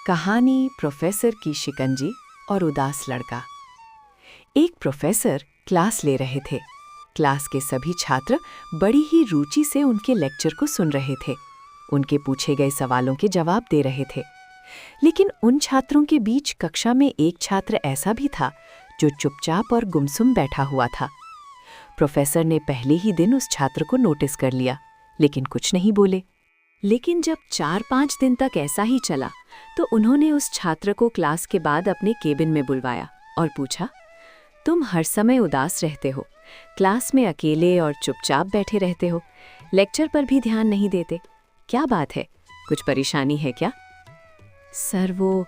कहानी प्रोफेसर की शिकंजी और उदास लड़का। एक प्रोफेसर क्लास ले रहे थे। क्लास के सभी छात्र बड़ी ही रुचि से उनके लेक्चर को सुन रहे थे। उनके पूछे गए सवालों के जवाब दे रहे थे। लेकिन उन छात्रों के बीच कक्षा में एक छात्र ऐसा भी था जो चुपचाप और गुमसुम बैठा हुआ था। प्रोफेसर ने पहले ही दिन उस छात्र को नोटिस कर लिया, लेकिन कुछ नहीं बोले। लेकिन जब 4-5 दिन तक ऐसा ही चला तो उन्होंने उस छात्र को क्लास के बाद अपने केबिन में बुलवाया और पूछा, तुम हर समय उदास रहते हो, क्लास में अकेले और चुपचाप बैठे रहते हो, लेक्चर पर भी ध्यान नहीं देते, क्या बात है, कुछ परेशानी है क्या? सर, वो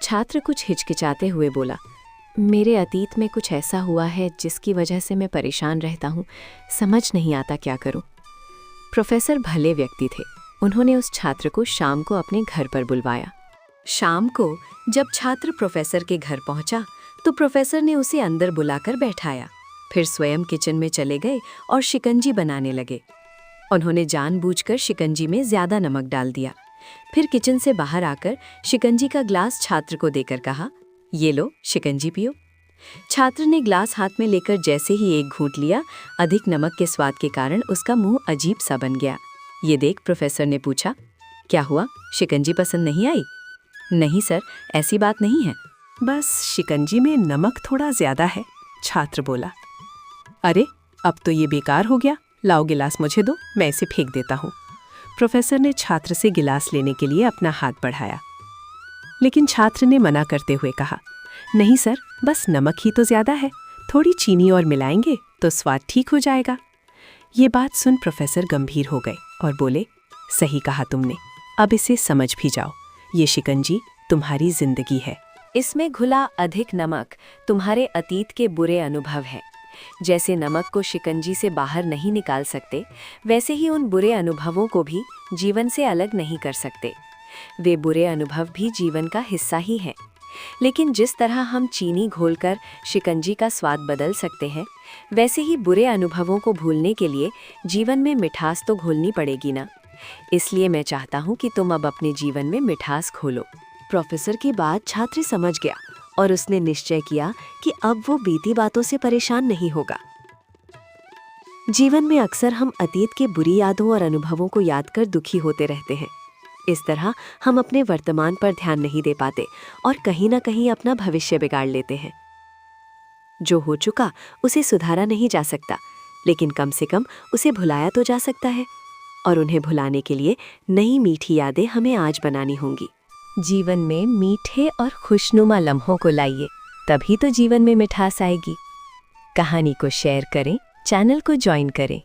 छात्र कुछ हिचकिचाते हुए बोला, मेरे अतीत में कुछ ऐसा हुआ है जिसकी वजह से मैं परेशान रहता हूँ, समझ नहीं आता क्या करूँ। प्रोफेसर भले व्यक्ति थे। उन्होंने उस छात्र को शाम को अपने घर पर बुलवाया। शाम को जब छात्र प्रोफेसर के घर पहुंचा तो प्रोफेसर ने उसे अंदर बुलाकर बैठाया। फिर स्वयं किचन में चले गए और शिकंजी बनाने लगे। उन्होंने जानबूझकर शिकंजी में ज्यादा नमक डाल दिया। फिर किचन से बाहर आकर शिकंजी का ग्लास छात्र को देकर कहा, ये लो, शिकंजी पियो। छात्र ने ग्लास हाथ में लेकर जैसे ही एक घूंट लिया, अधिक नमक के स्वाद के कारण उसका मुंह अजीब सा बन गया। ये देख प्रोफेसर ने पूछा, क्या हुआ, शिकंजी पसंद नहीं आई? नहीं सर, ऐसी बात नहीं है, बस शिकंजी में नमक थोड़ा ज्यादा है, छात्र बोला। अरे, अब तो ये बेकार हो गया, लाओ गिलास मुझे दो, मैं इसे फेंक देता हूँ। प्रोफेसर ने छात्र से गिलास लेने के लिए अपना हाथ बढ़ाया, लेकिन छात्र ने मना करते हुए कहा, नहीं सर, बस नमक ही तो ज्यादा है, थोड़ी चीनी और मिलाएंगे तो स्वाद ठीक हो जाएगा। ये बात सुन प्रोफेसर गंभीर हो गए और बोले, सही कहा तुमने, अब इसे समझ भी जाओ, ये शिकंजी तुम्हारी जिंदगी है। इसमें घुला अधिक नमक तुम्हारे अतीत के बुरे अनुभव है। जैसे नमक को शिकंजी से बाहर नहीं निकाल सकते, वैसे ही उन बुरे अनुभवों को भी जीवन से अलग नहीं कर सकते। वे बुरे अनुभव भी जीवन का हिस्सा ही हैं। लेकिन जिस तरह हम चीनी घोलकर शिकंजी का स्वाद बदल सकते हैं, वैसे ही बुरे अनुभवों को भूलने के लिए जीवन में मिठास तो घोलनी पड़ेगी ना। इसलिए मैं चाहता हूँ कि तुम अब अपने जीवन में मिठास घोलो। प्रोफेसर की बात छात्र समझ गया और उसने निश्चय किया कि अब वो बीती बातों से परेशान नहीं होगा। जीवन में अक्सर हम अतीत की बुरी यादों और अनुभवों को याद कर दुखी होते रहते हैं। इस तरह हम अपने वर्तमान पर ध्यान नहीं दे पाते और कहीं ना कहीं अपना भविष्य बिगाड़ लेते हैं। जो हो चुका उसे सुधारा नहीं जा सकता, लेकिन कम से कम उसे भुलाया तो जा सकता है, और उन्हें भुलाने के लिए नई मीठी यादें हमें आज बनानी होंगी। जीवन में मीठे और खुशनुमा लम्हों को लाइए, तभी तो जीवन में मिठास आएगी। कहानी को शेयर करें, चैनल को ज्वाइन करें।